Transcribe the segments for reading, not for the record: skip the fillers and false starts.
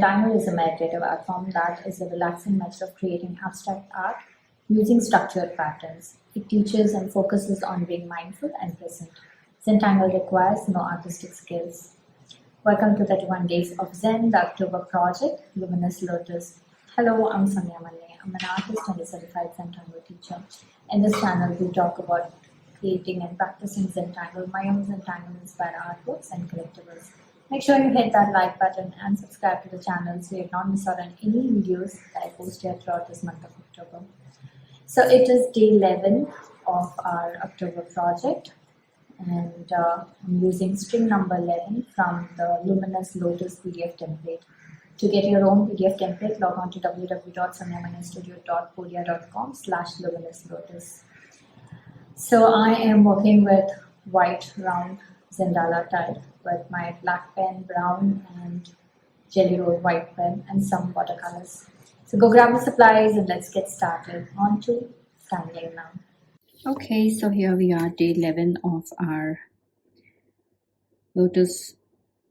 Zentangle is a meditative art form that is a relaxing method of creating abstract art using structured patterns. It teaches and focuses on being mindful and present. Zentangle requires no artistic skills. Welcome to 31 Days of Zen, the October project, Luminous Lotus. Hello, I'm Sandhya Manne. I'm an artist and a certified Zentangle teacher. In this channel, we talk about creating and practicing Zentangle, my own Zentangle inspired artworks and collectibles. Make sure you hit that like button and subscribe to the channel so you not miss out on any videos that I post here throughout this month of October. So it is day 11 of our October project, and I'm using string number 11 from the Luminous Lotus PDF template. To get your own PDF template, log on to www.sandhyamannestudio.podia.com/luminouslotus. So I am working with white round Zendala type with my black pen, brown and jelly roll white pen and some watercolors. So go grab the supplies and let's get started. On to Tangling now. Okay, so here we are, day 11 of our Lotus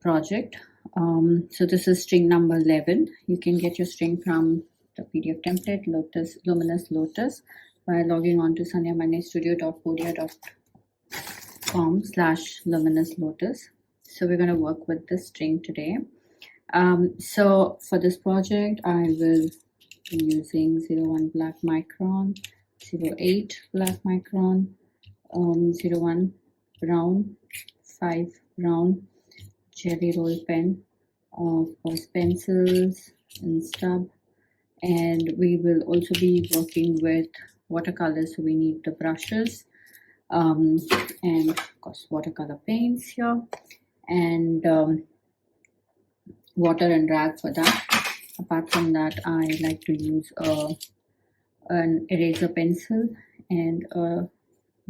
project. So this is string number 11. You can get your string from the PDF template, Luminous Lotus, by logging on to sandhyamannestudio.podia.com/luminouslotus. So we're going to work with this string today. So for this project, I will be using 01 black Micron, 08 black Micron, 01 brown, 5 brown, jelly roll pen, of course pencils and stub, and we will also be working with watercolors, so we need the brushes and of course watercolor paints here, and water and rag for that. Apart from that, I like to use an eraser pencil and a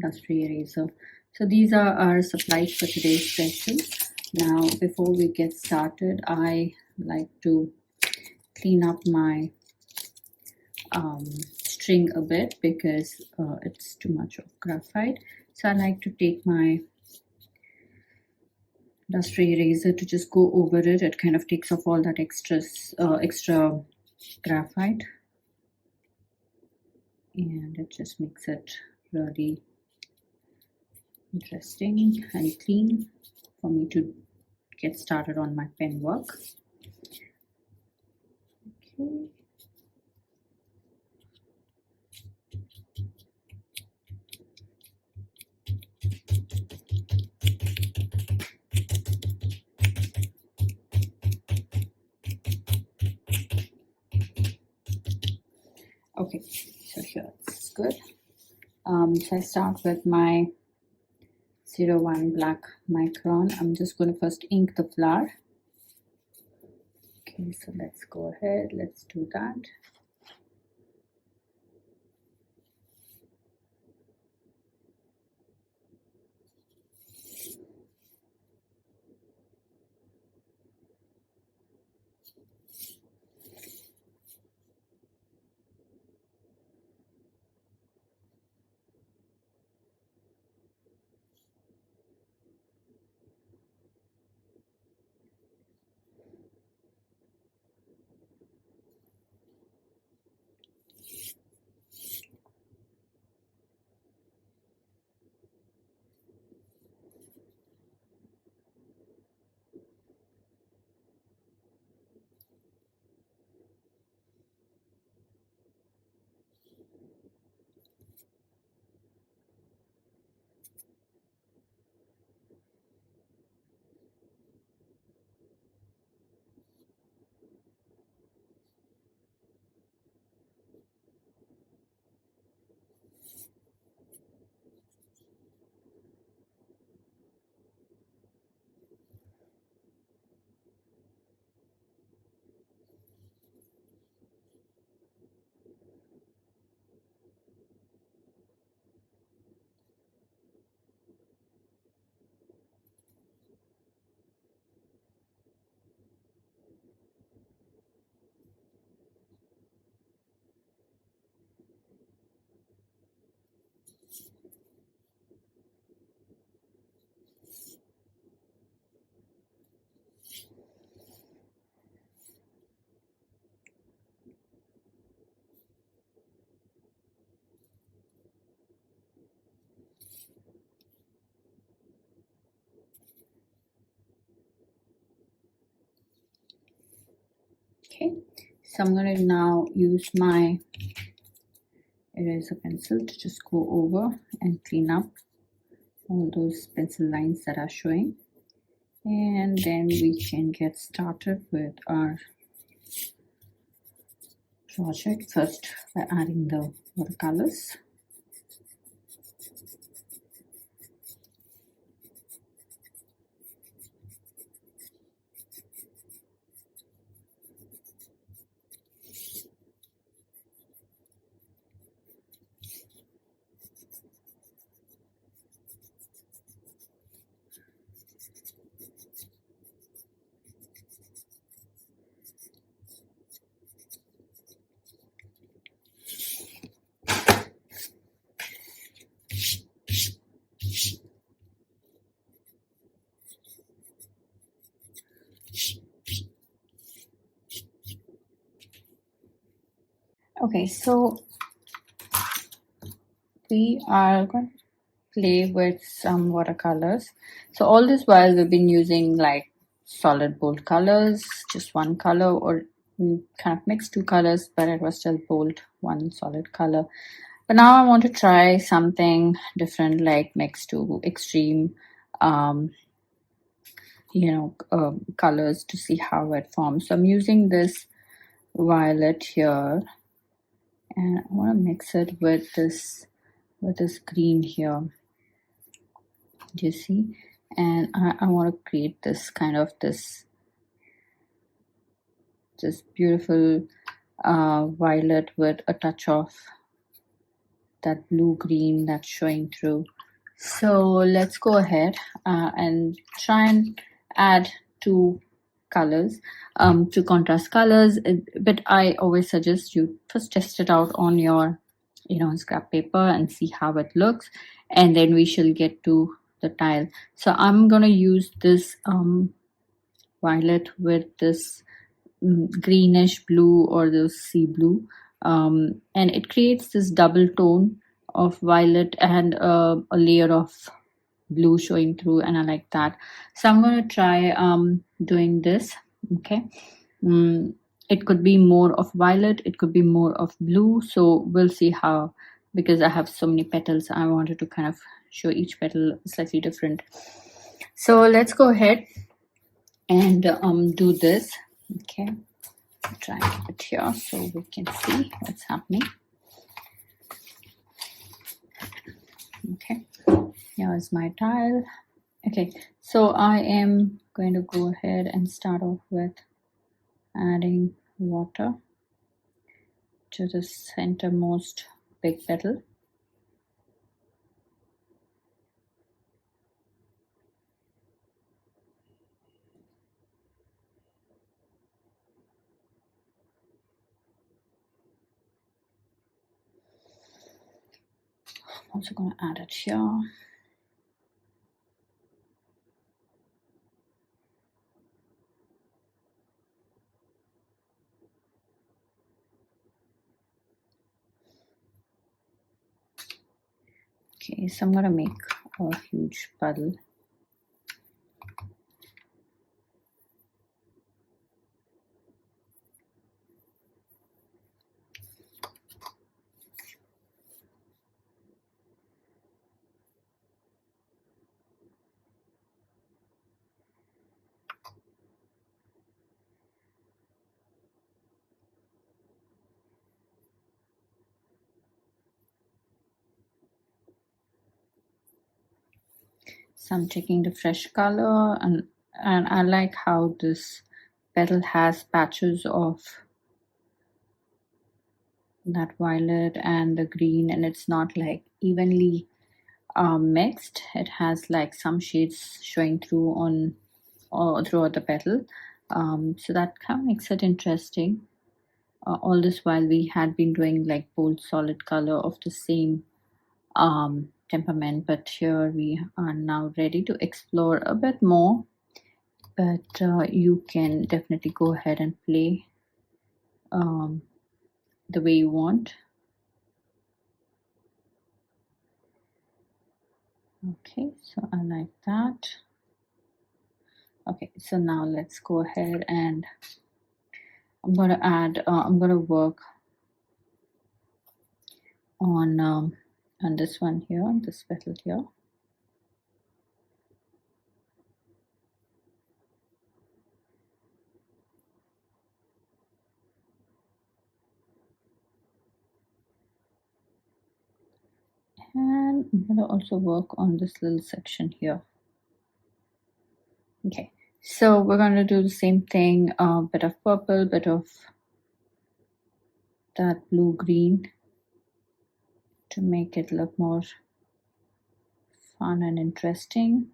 dusty eraser. So these are our supplies for today's session. Now before we get started, I like to clean up my string a bit because it's too much of graphite. So I like to take my dusty eraser to just go over it. It kind of takes off all that extra graphite, and it just makes it really interesting and clean for me to get started on my pen work. Okay. Okay, so here it's good. So I start with my 01 black Micron. I'm just going to first ink the flower. Okay, so let's go ahead, let's do that. So I'm going to now use my eraser pencil to just go over and clean up all those pencil lines that are showing, and then we can get started with our project first by adding the watercolors. Okay, so we are going to play with some watercolors. So all this while we've been using like solid bold colors, just one color, or we kind of mixed two colors, but it was still bold, one solid color. But now I want to try something different, like mix two extreme colors to see how it forms. So I'm using this violet here, and I want to mix it with this green here. Do you see? And I want to create this kind of this beautiful violet with a touch of that blue green that's showing through. So let's go ahead and try and add two colors, two contrast colors. But I always suggest you first test it out on your scrap paper and see how it looks, and then we shall get to the tile. So I'm gonna use this violet with this greenish blue or the sea blue, and it creates this double tone of violet and a layer of blue showing through, and I like that. So I'm going to try doing this. Okay, it could be more of violet, it could be more of blue, so we'll see how, because I have so many petals, I wanted to kind of show each petal slightly different. So let's go ahead and do this. Okay, I'll try and keep it here so we can see what's happening. Okay, here is my tile. Okay, so I am going to go ahead and start off with adding water to the centermost big petal. I'm also going to add it here. Okay, so I'm going to make a huge puddle. So I'm taking the fresh color, and I like how this petal has patches of that violet and the green, and it's not like evenly mixed. It has like some shades showing through on or throughout the petal, so that kind of makes it interesting. All this while we had been doing like bold solid color of the same temperament, but here we are now ready to explore a bit more. But you can definitely go ahead and play the way you want. Okay, so I like that. Okay, so now let's go ahead and I'm going to add, I'm going to work on this one here, this petal here. And I'm going to also work on this little section here. Okay, so we're going to do the same thing, a bit of purple, bit of that blue-green to make it look more fun and interesting.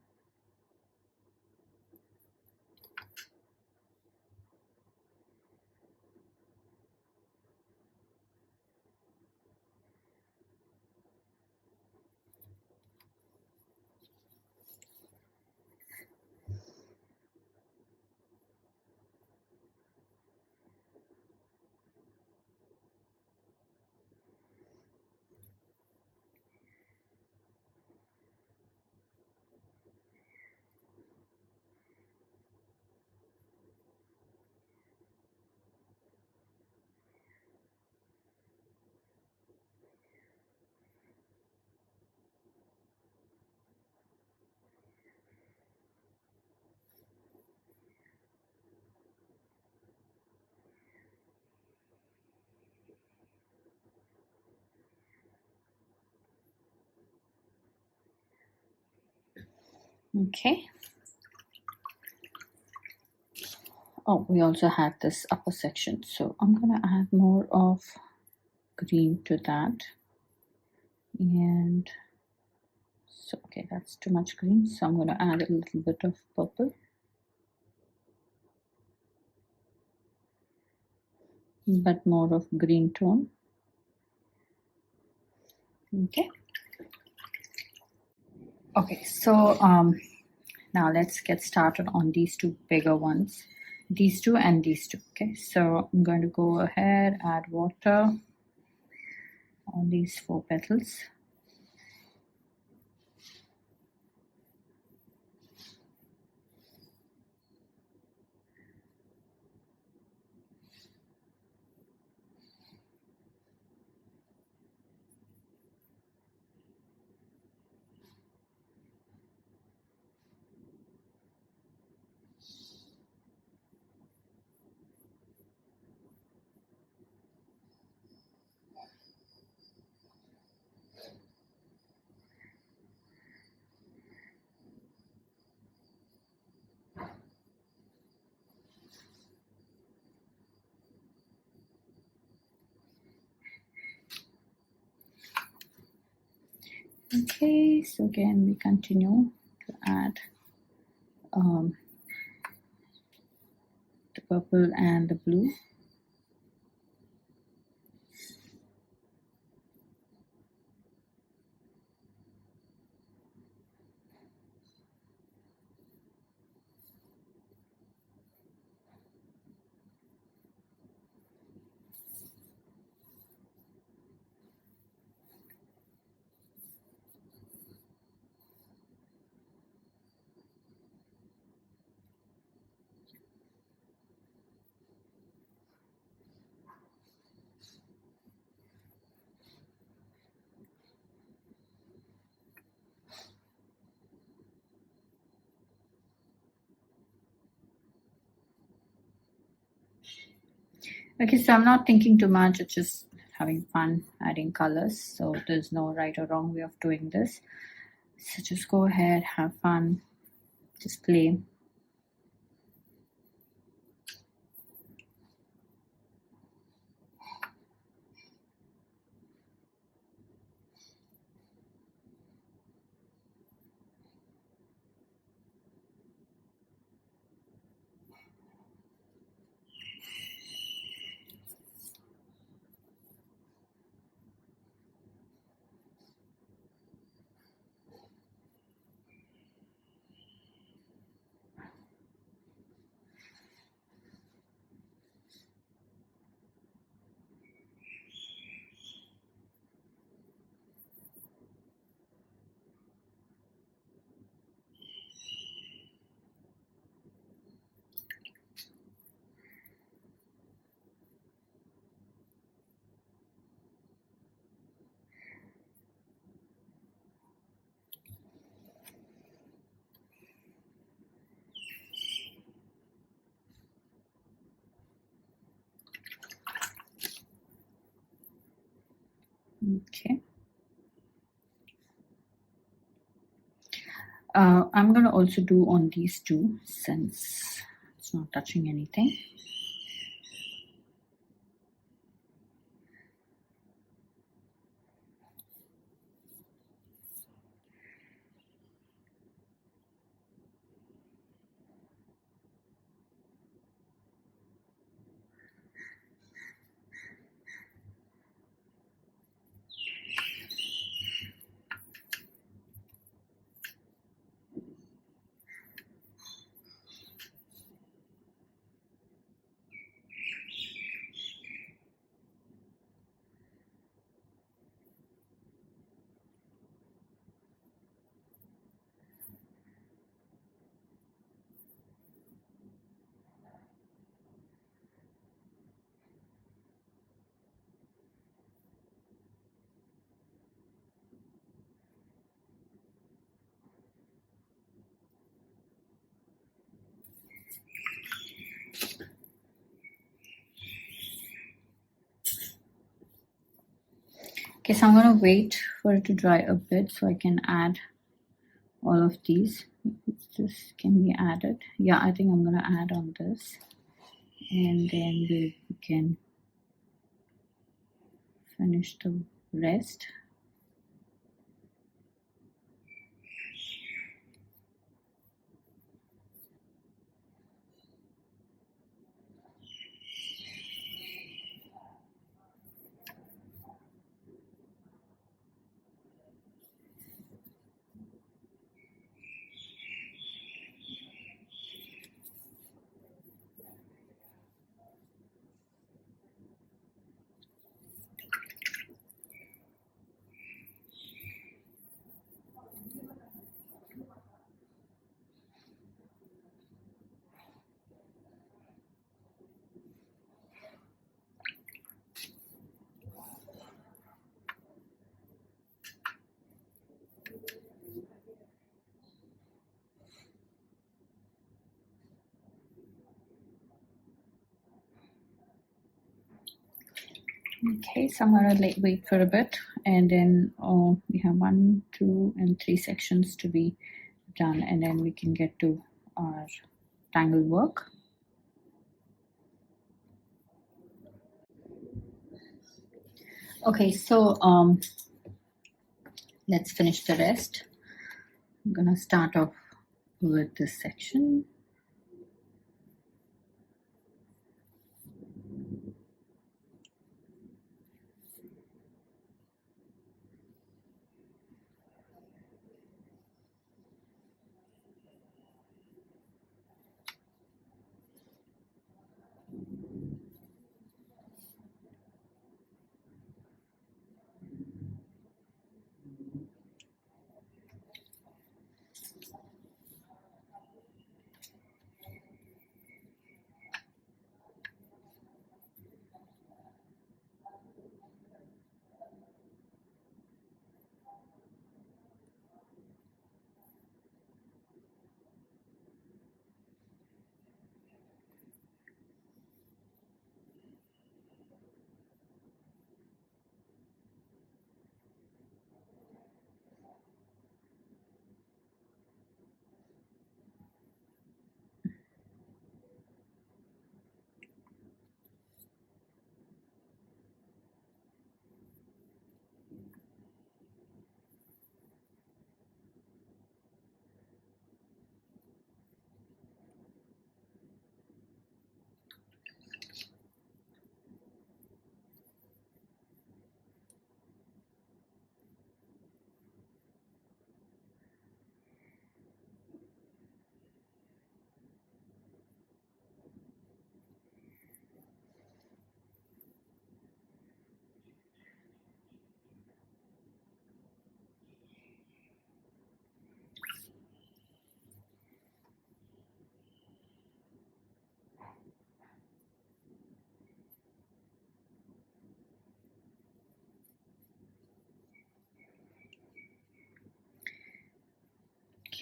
Okay. Oh, we also had this upper section, so I'm gonna add more of green to that. And so, okay, that's too much green, so I'm gonna add a little bit of purple. But more of green tone. Okay. Okay, so now let's get started on these two bigger ones, these two and these two. Okay, so I'm going to go ahead, add water on these 4 petals. Okay, so again we continue to add the purple and the blue. Okay, so I'm not thinking too much, it's just having fun adding colors. So there's no right or wrong way of doing this. So just go ahead, have fun, just play. Okay. I'm going to also do on these two since it's not touching anything. Okay, so I'm going to wait for it to dry a bit so I can add all of these. This can be added. Yeah, I think I'm going to add on this. And then we can finish the rest. Okay, so I'm going to wait for a bit, and then we have 1, 2, and 3 sections to be done, and then we can get to our tangle work. Okay, so let's finish the rest. I'm going to start off with this section.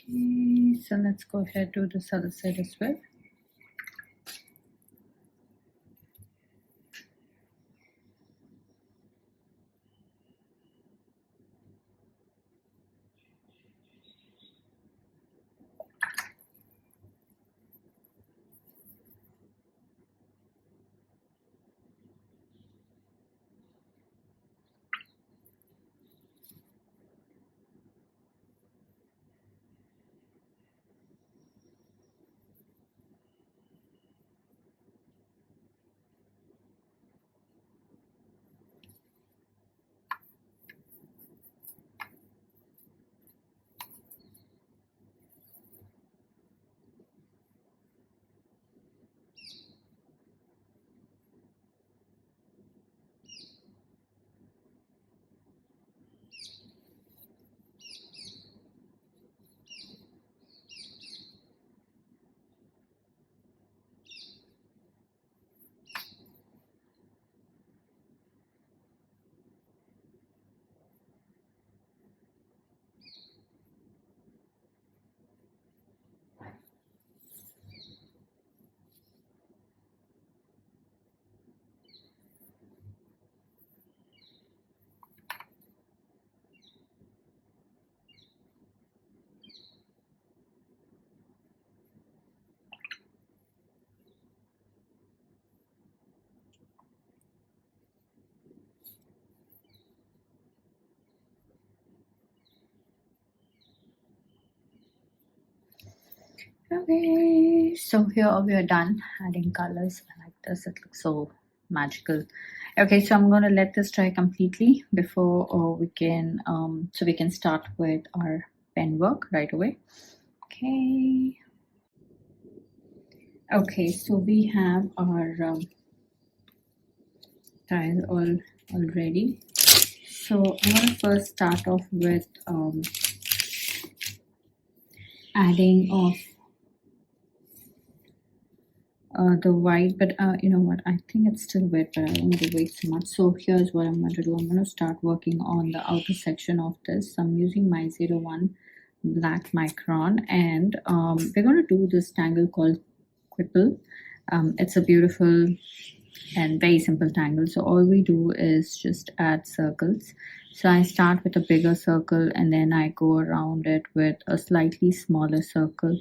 Okay, so let's go ahead to this other side as well. Okay, so here we are done adding colors. I like this, it looks so magical. Okay, so I'm going to let this dry completely before we can start with our pen work right away. Okay. Okay, so we have our tile all ready. So I'm going to first start off with adding of the white, but you know what, I think it's still wet, but I don't want to wait so much. So here's what I'm going to do. I'm going to start working on the outer section of this. I'm using my 01 black Micron, and we're going to do this tangle called Quipple. It's a beautiful and very simple tangle. So all we do is just add circles. So I start with a bigger circle and then I go around it with a slightly smaller circle,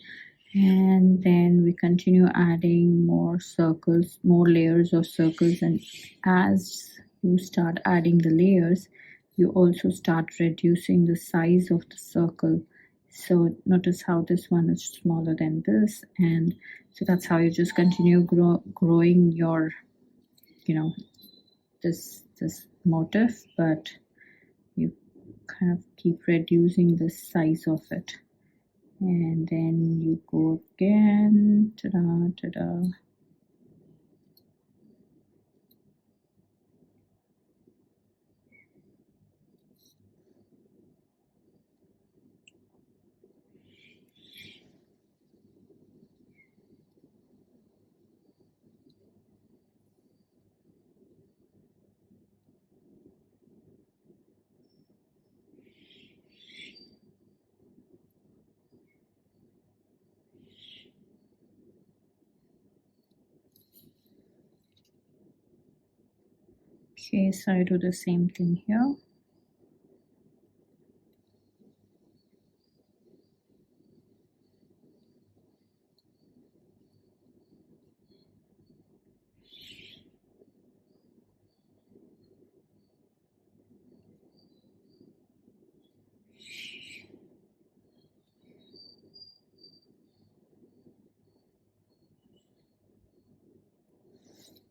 and then we continue adding more circles, more layers of circles, and as you start adding the layers, you also start reducing the size of the circle. So notice how this one is smaller than this, and so that's how you just continue growing your, you know, this motif, but you kind of keep reducing the size of it. And then you go again, ta-da, ta-da. Okay, so I do the same thing here.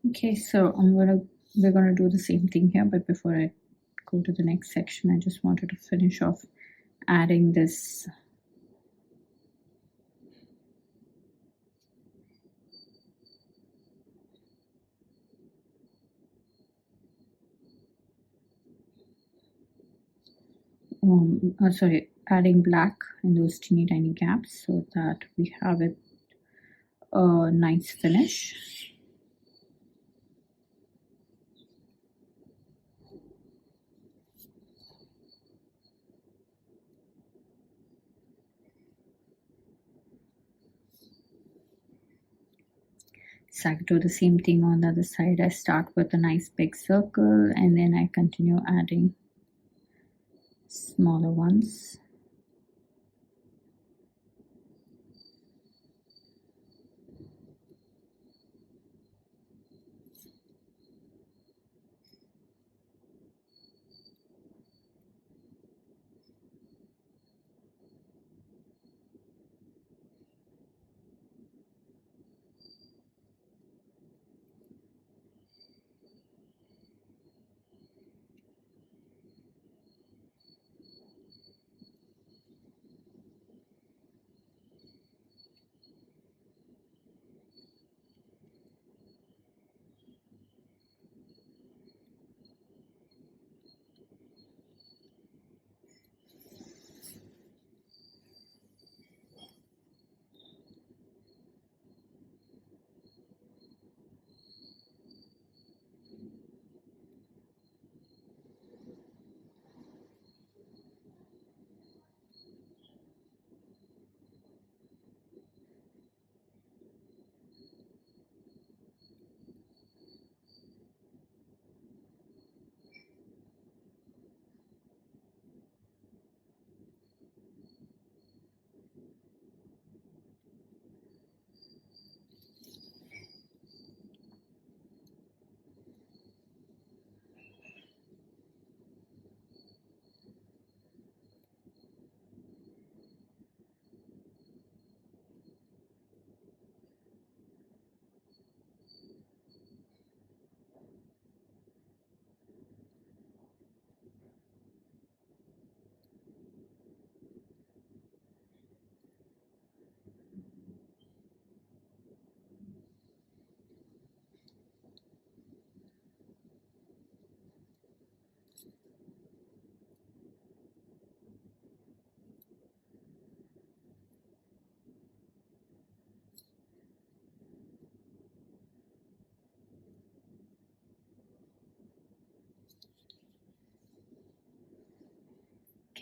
Okay, so we're gonna do the same thing here, but before I go to the next section, I just wanted to finish off adding this. Adding black in those teeny tiny gaps so that we have it a nice finish. So I do the same thing on the other side. I start with a nice big circle and then I continue adding smaller ones.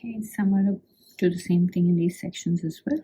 Okay, so I'm going to do the same thing in these sections as well.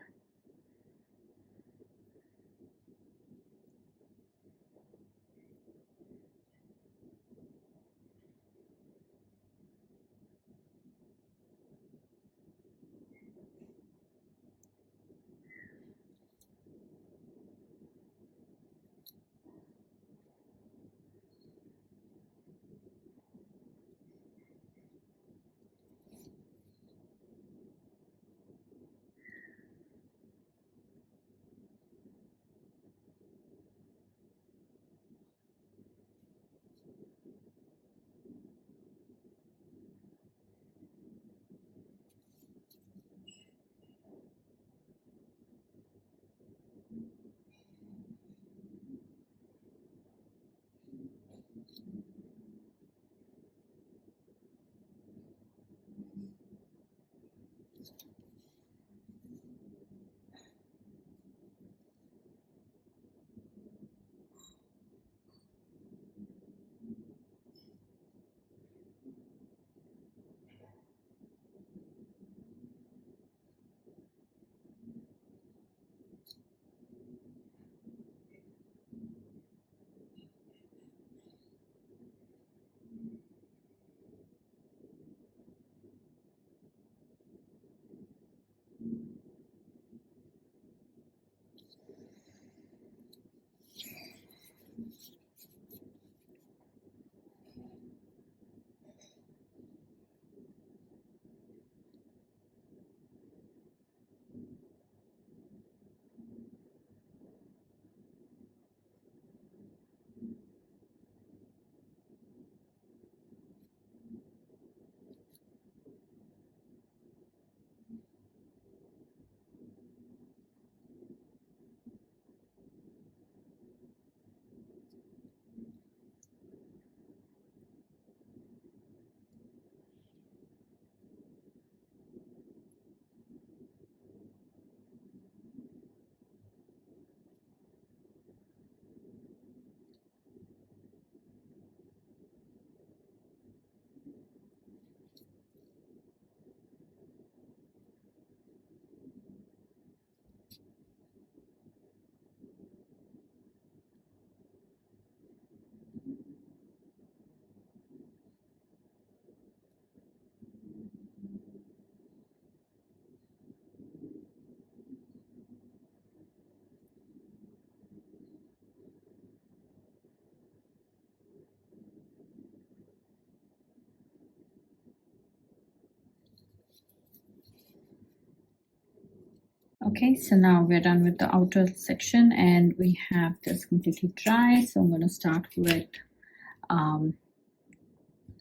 Okay, so now we're done with the outer section and we have this completely dry. So I'm going to start with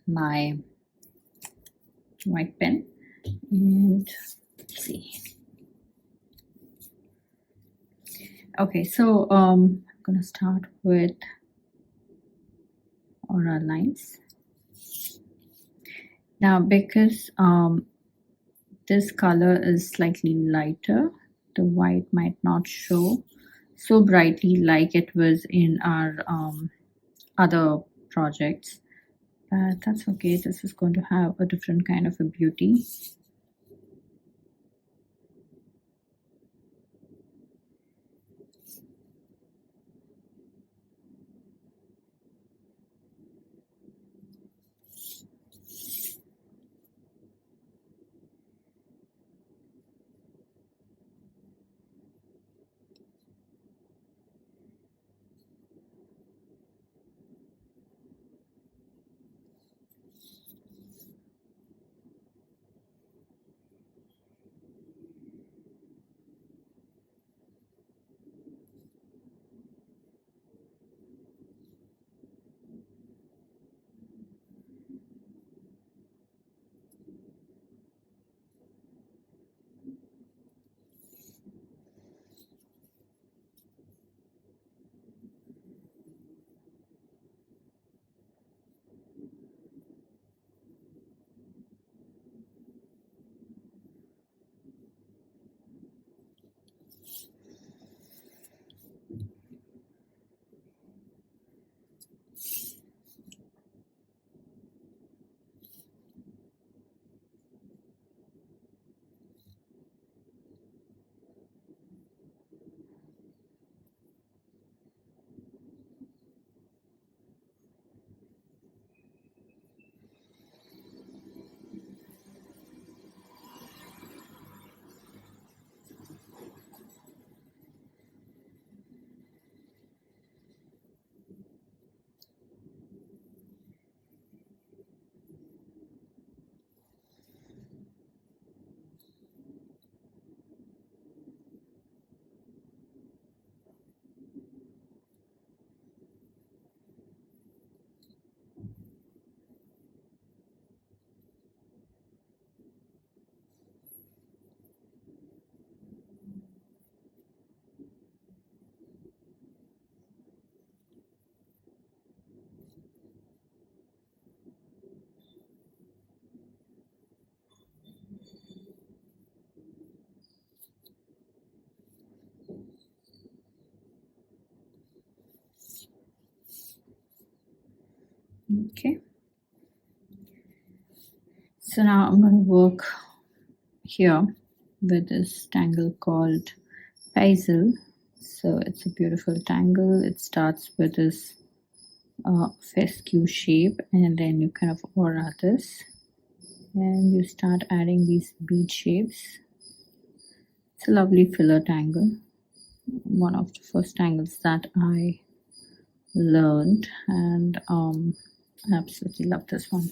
my white pen and let's see. Okay, so I'm going to start with aura lines. Now, because this color is slightly lighter, the white might not show so brightly like it was in our other projects, but that's okay. This is going to have a different kind of a beauty. Okay. So now I'm going to work here with this tangle called Paizel. So it's a beautiful tangle. It starts with this fescue shape, and then you kind of aura this, and you start adding these bead shapes. It's a lovely filler tangle, one of the first tangles that I learned, and I absolutely love this one.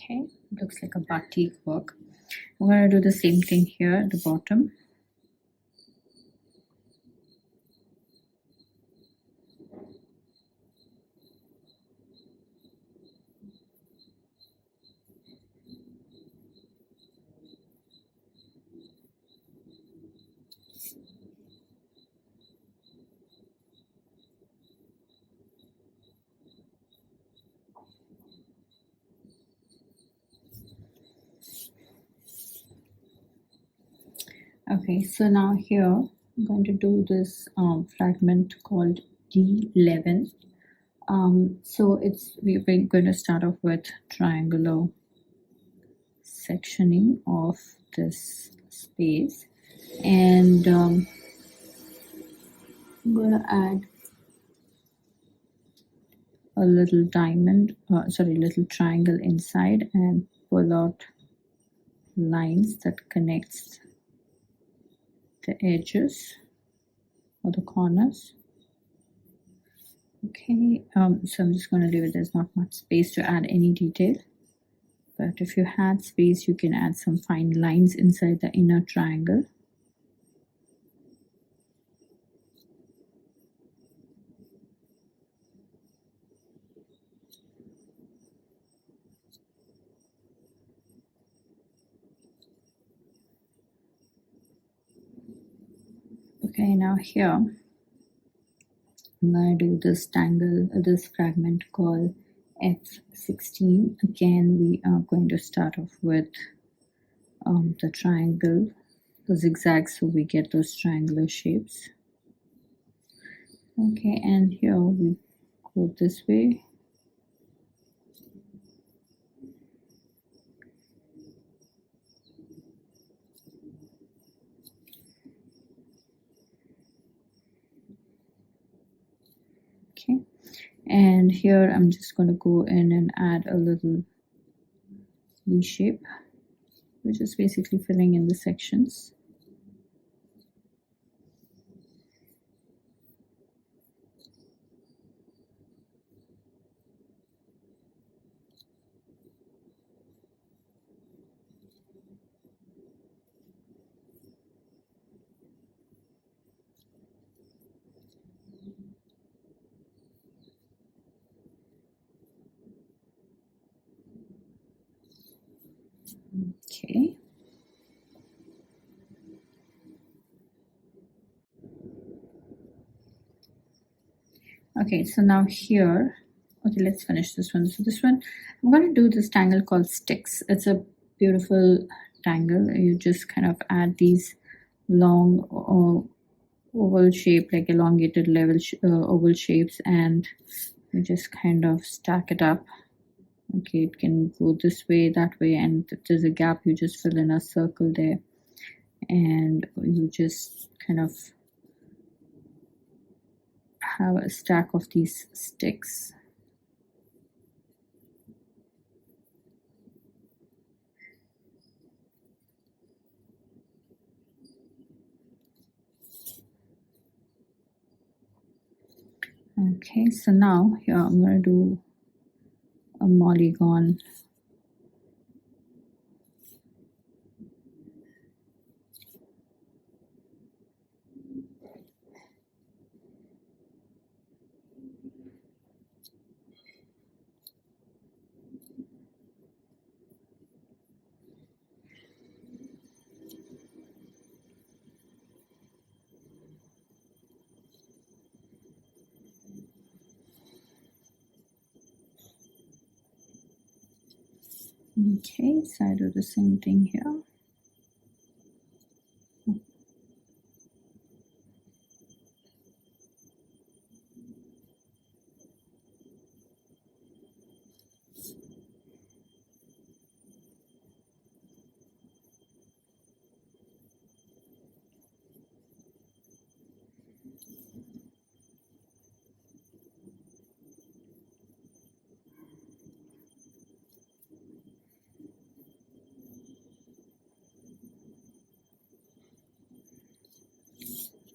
Okay, looks like a batik work. I'm going to do the same thing here at the bottom. Okay, so now here I'm going to do this fragment called D11. So we're going to start off with triangular sectioning of this space, and I'm going to add a little little triangle inside and pull out lines that connects the edges or the corners. Okay, so I'm just going to leave it. There's not much space to add any detail, but if you had space, you can add some fine lines inside the inner triangle. Okay, now here I'm going to do this fragment called F16. Again, we are going to start off with the triangle, the zigzags, so we get those triangular shapes. Okay, and here we go this way. Okay, and here I'm just going to go in and add a little V shape, which is basically filling in the sections. Okay. Okay, so now here, okay, let's finish this one. So this one, I'm going to do this tangle called Sticks. It's a beautiful tangle. You just kind of add these long oval shape, like elongated oval shapes, and you just kind of stack it up. Okay, it can go this way, that way, and if there's a gap, you just fill in a circle there, and you just kind of have a stack of these sticks. Okay, so now here I'm going to do a Molygon. Okay, so I do the same thing here.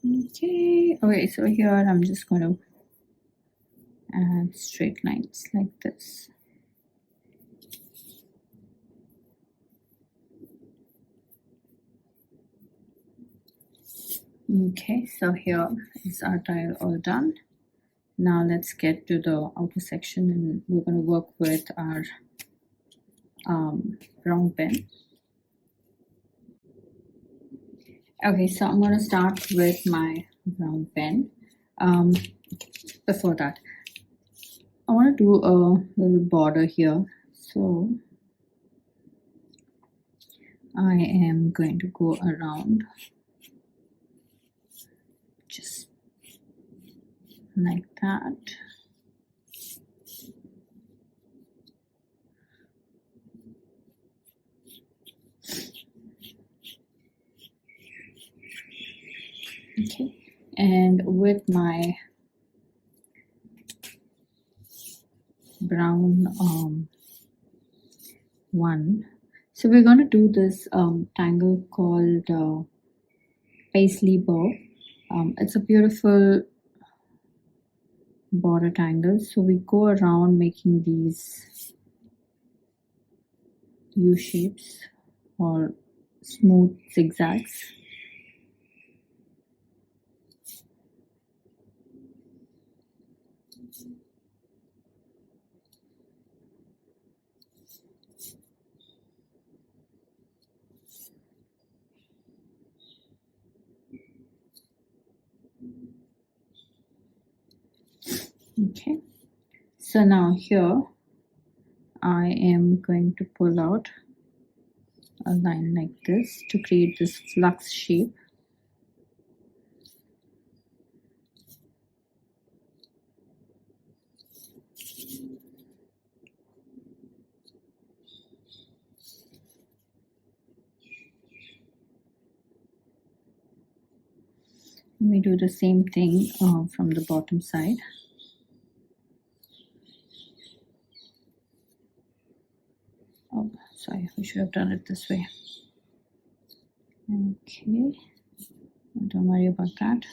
Okay, so here I'm just going to add straight lines like this. Okay, so here is our tile all done. Now let's get to the outer section, and we're going to work with our brown pen. Okay, so I'm going to start with my brown pen. Before that, I want to do a little border here. So I am going to go around just like that. Okay, and with my brown one, so we're going to do this tangle called Paizel bow. It's a beautiful border tangle. So we go around making these U shapes or smooth zigzags. Okay, so now here I am going to pull out a line like this to create this flux shape. We do the same thing from the bottom side. Oh, sorry, we should have done it this way. Okay, don't worry about that.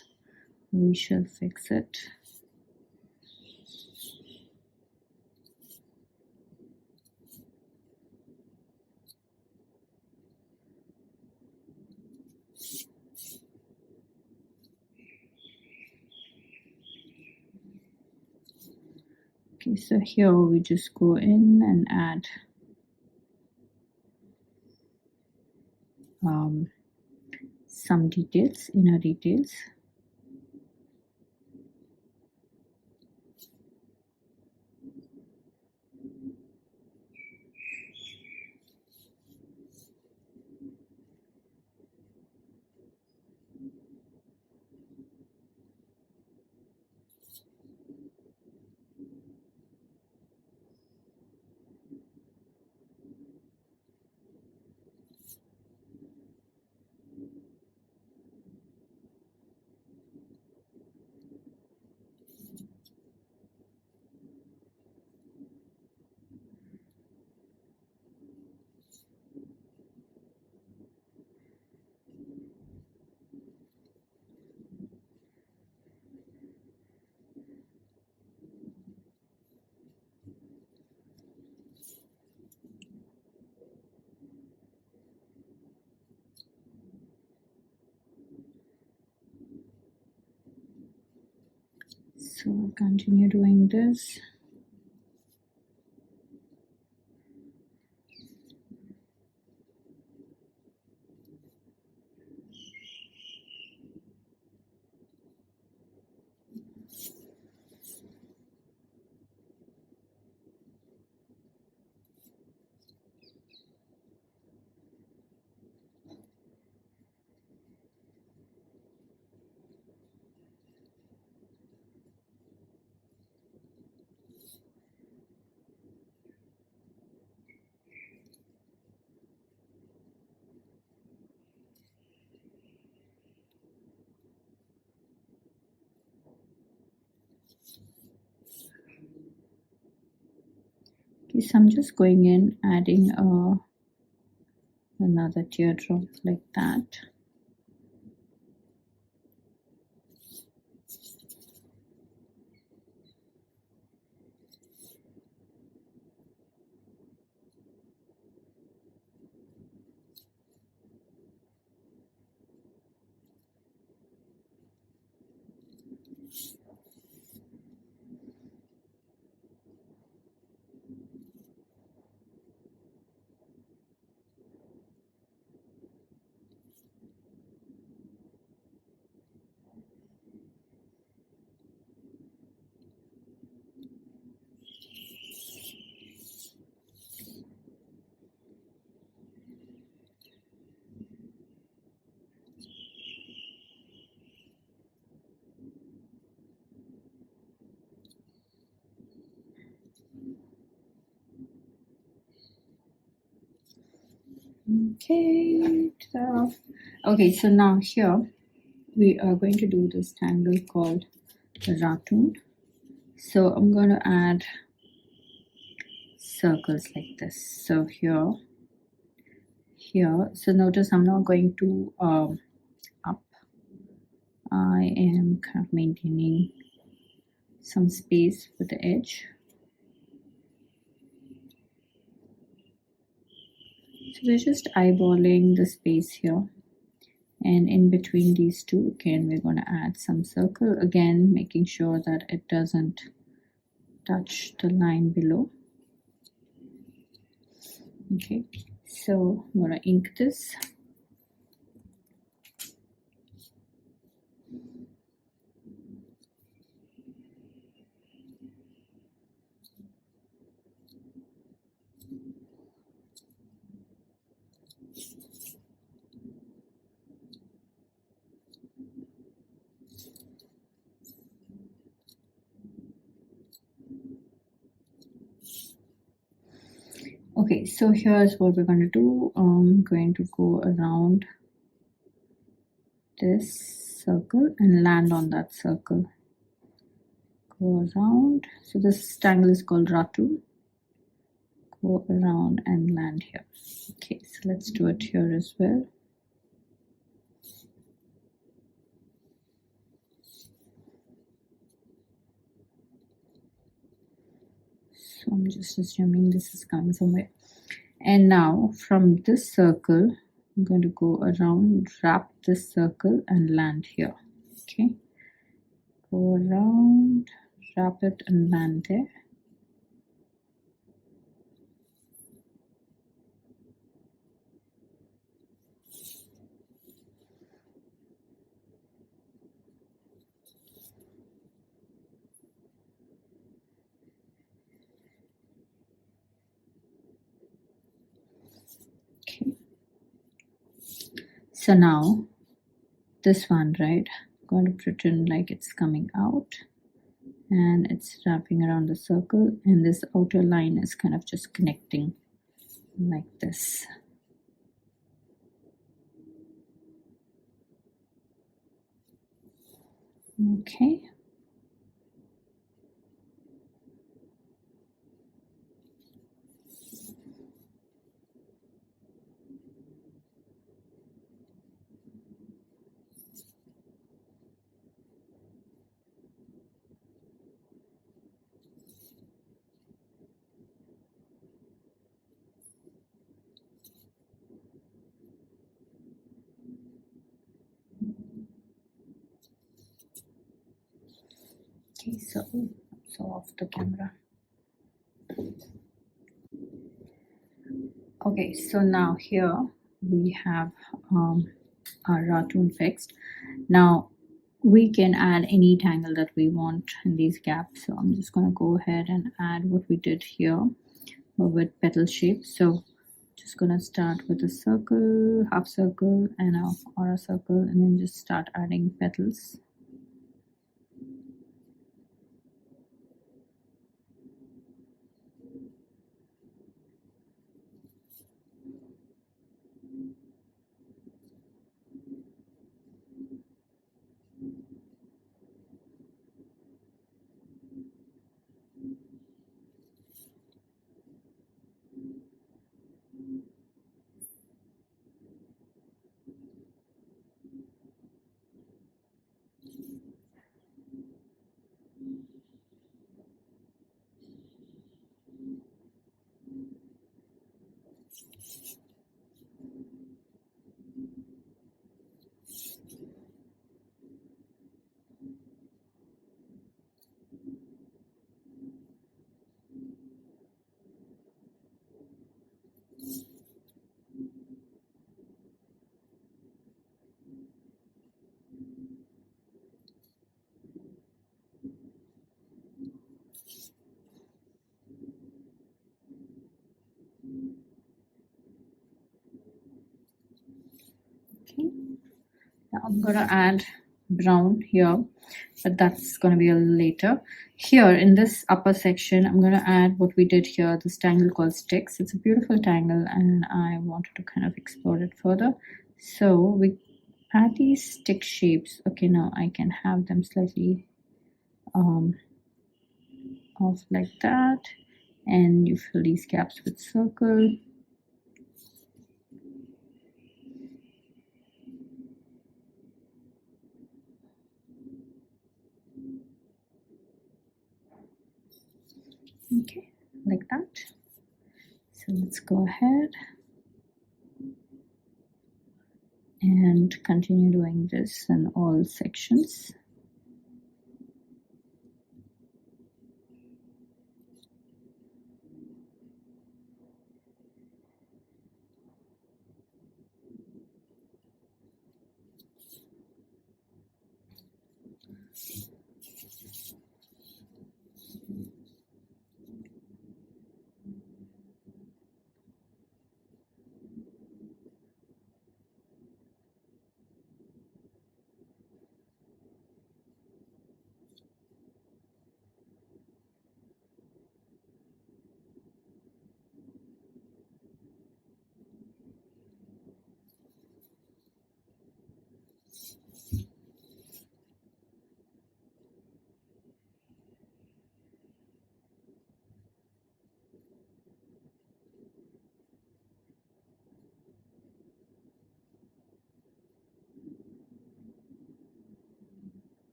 We shall fix it. Okay, so here we just go in and add some details, inner details. So I'll continue doing this. So I'm just going in, adding another teardrop like that. Okay, okay, so now here we are going to do this tangle called Ratoon. So I'm going to add circles like this. So here, so notice I'm not going to up. I am kind of maintaining some space with the edge. So we're just eyeballing the space here, and in between these two, again, we're going to add some circle, again making sure that it doesn't touch the line below. Okay, so I'm going to ink this. Okay, so here's what we're going to do. I'm going to go around this circle and land on that circle. Go around. So this tangle is called Ratoon. Go around and land here. Okay, so let's do it here as well. So I'm just assuming this is coming somewhere. And now from this circle, I'm going to go around, wrap this circle and land here. Okay, go around, wrap it and land there. Okay, so now this one, right, I'm going to pretend like it's coming out and it's wrapping around the circle, and this outer line is kind of just connecting like this. Okay, okay, so off the camera. Okay, so now here we have our Ratoon fixed. Now we can add any tangle that we want in these gaps. So I'm just going to go ahead and add what we did here with petal shape. So just going to start with a circle, half circle, and or a circle, and then just start adding petals. Okay, now I'm gonna add brown here, but that's gonna be a little later. Here in this upper section, I'm gonna add what we did here, this tangle called sticks. It's a beautiful tangle and I wanted to kind of explore it further. So we add these stick shapes. Okay, now I can have them slightly off like that, and you fill these gaps with circle. Okay, like that. So let's go ahead and continue doing this in all sections.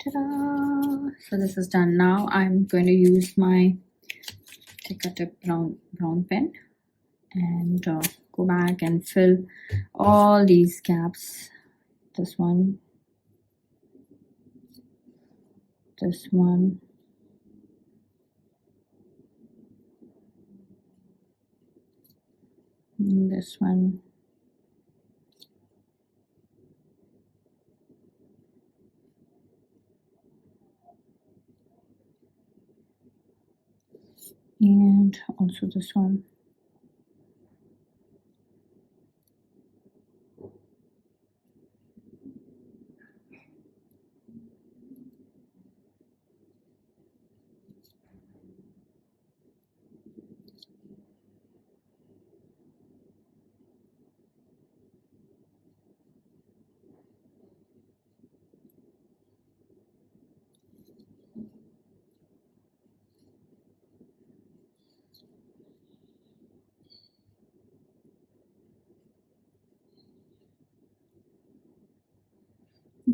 Ta-da! So this is done. Now I'm going to use my Tip brown pen and go back and fill all these gaps. This one, this one, this one, and also this one.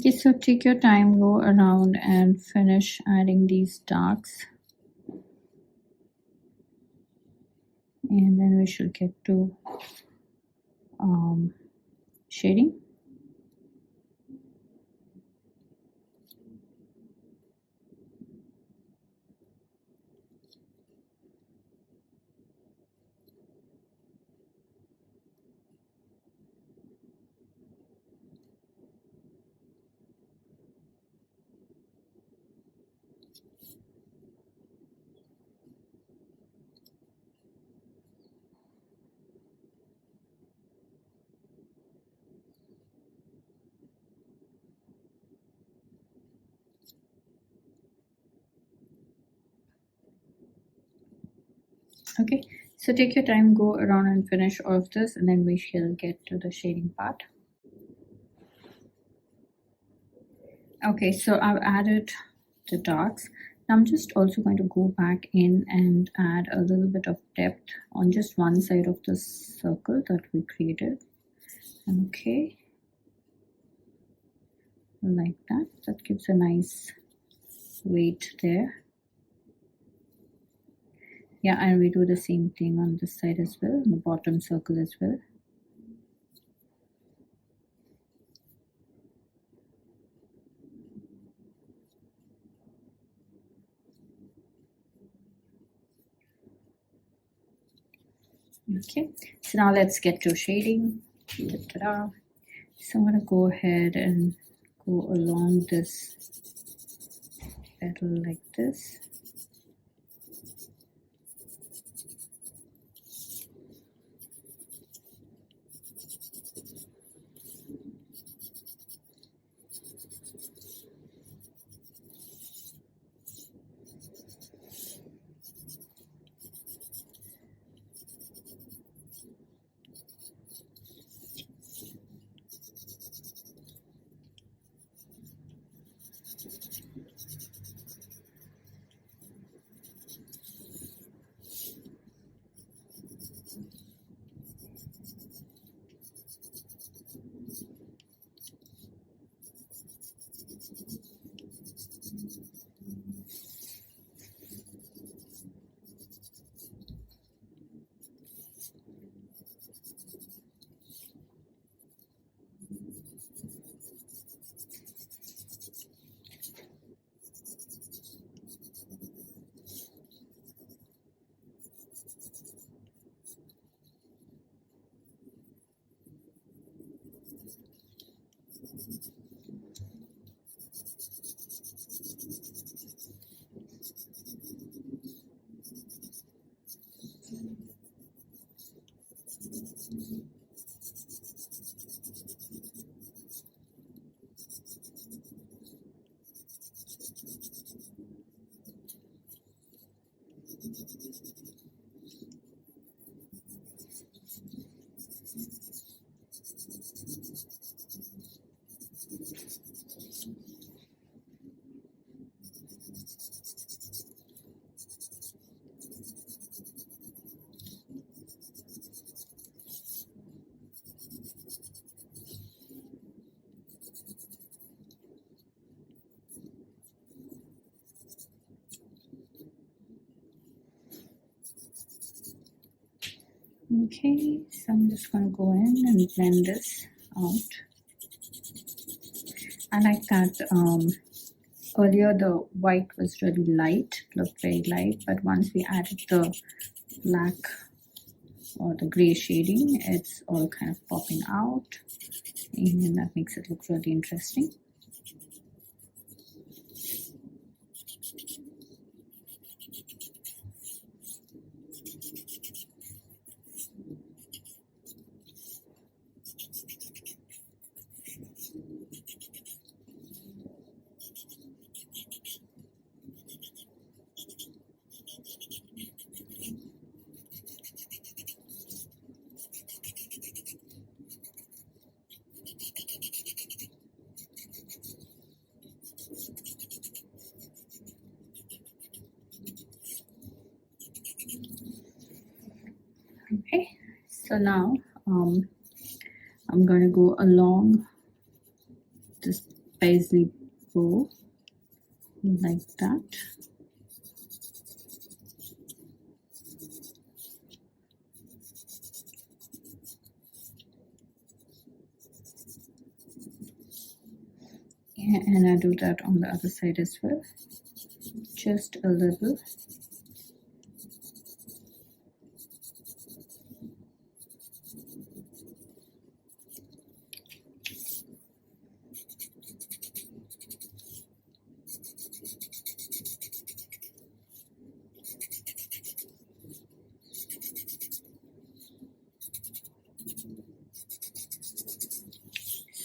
Okay, so take your time, go around and finish adding these darks. And then we should get to shading. Okay, so take your time, go around and finish all of this, and then we shall get to the shading part. Okay, so I've added the darks. Now I'm just also going to go back in and add a little bit of depth on just one side of the circle that we created. Okay, like that. That gives a nice weight there. Yeah, and we do the same thing on this side as well, on the bottom circle as well. Okay, so now let's get to shading. Ta-da. So I'm going to go ahead and go along this petal like this. Okay, so I'm just going to go in and blend this out. I like that earlier the white was really light, looked very light, but once we added the black or the gray shading, it's all kind of popping out, and that makes it look really interesting. Okay, so now I'm going to go along this paisley bow like that. Yeah, and I do that on the other side as well, just a little.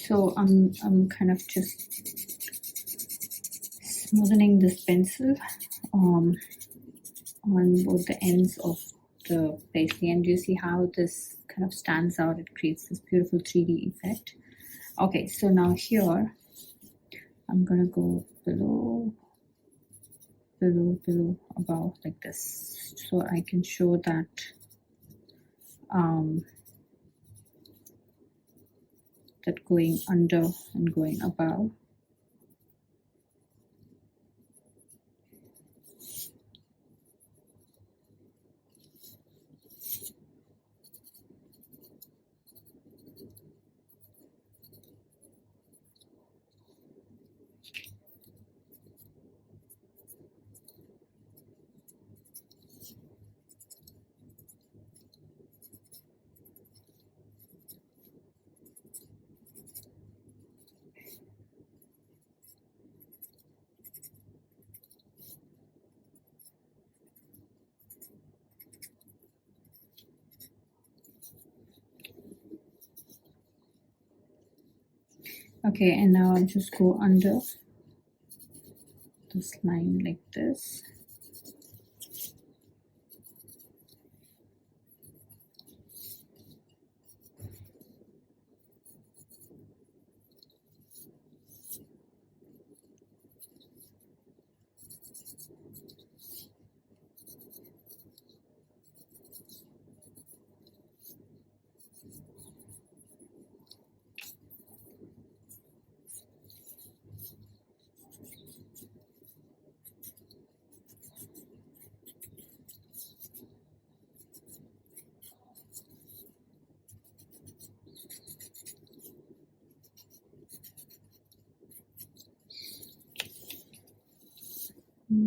So I'm kind of just smoothing this pencil on both the ends of the paisley, and you see how this kind of stands out. It creates this beautiful 3D effect. Okay, so now here I'm gonna go below, above like this, so I can show that that going under and going above. Okay, and now I'll just go under this line like this.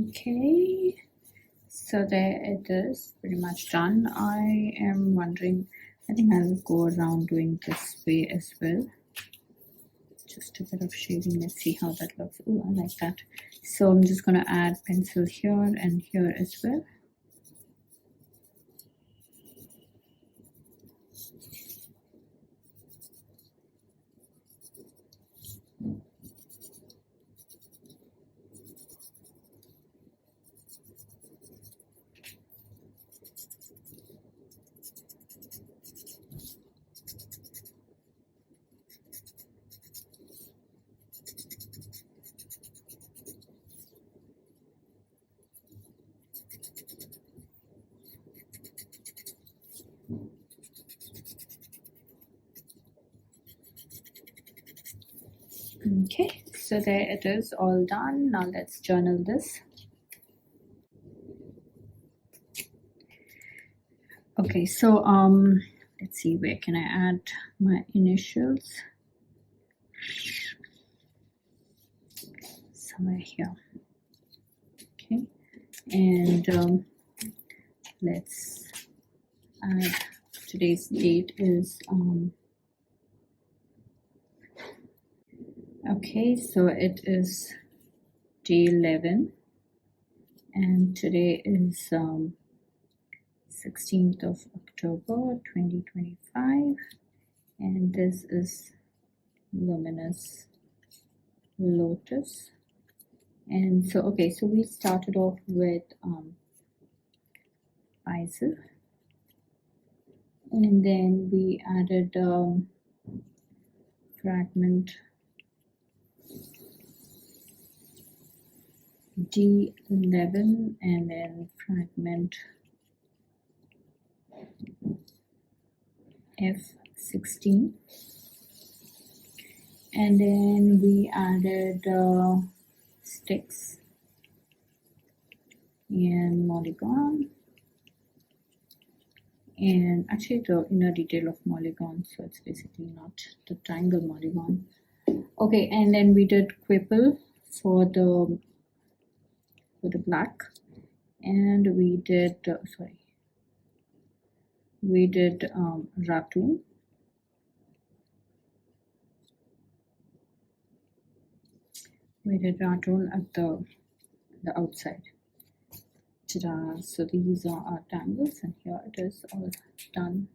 Okay, so there it is, pretty much done. I am wondering, I think I'll go around doing this way as well. Just a bit of shading, let's see how that looks. Oh, I like that. So I'm just gonna add pencil here and here as well. Okay, so there it is, all done. Now let's journal this. Okay, so let's see, where can I add my initials? Somewhere here. Okay, and let's add, today's date is okay, so it is day 11 and today is 16th of October 2025, and this is Luminous Lotus. And so okay, so we started off with Paizel, and then we added Fragment D11 and then Fragment F16, And then we added sticks and Molygon, and actually the inner detail of Molygon, so it's basically not the Tangle Molygon. Okay, and then we did Quipple for the black, and we did Ratoon. We did Ratoon at the outside. Ta-da! So these are our tangles, and here it is all done.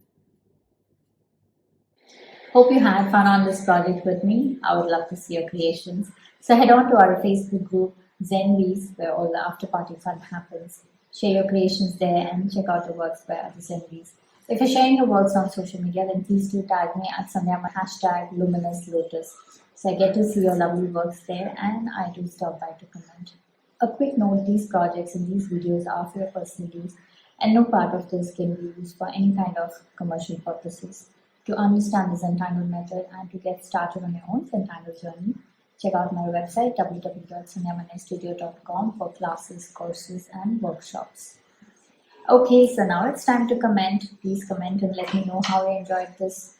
Hope you had fun on this project with me. I would love to see your creations. So head on to our Facebook group, Zenvies, where all the after party fun happens. Share your creations there and check out the works by other Zenvies. If you're sharing your works on social media, then please do tag me at Sandhya # Luminous Lotus. So I get to see your lovely works there, and I do stop by to comment. A quick note, these projects and these videos are for your personal use, and no part of this can be used for any kind of commercial purposes. To understand the Zentangle method and to get started on your own Zentangle journey, check out my website www.sandhyamannestudio.com for classes, courses, and workshops. Okay, so now it's time to comment. Please comment and let me know how you enjoyed this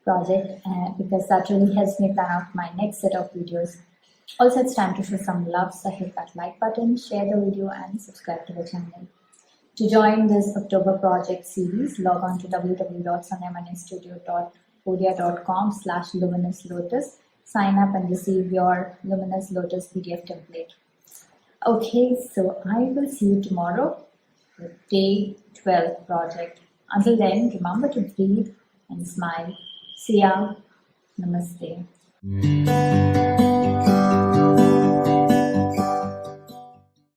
project, because that really helps me plan out my next set of videos. Also, it's time to show some love, so hit that like button, share the video, and subscribe to the channel. To join this October project series, log on to www.sandhyamannestudio.podia.com/luminouslotus. Sign up and receive your Luminous Lotus PDF template. Okay, so I will see you tomorrow with day 12 project. Until then, remember to breathe and smile. See ya. Namaste.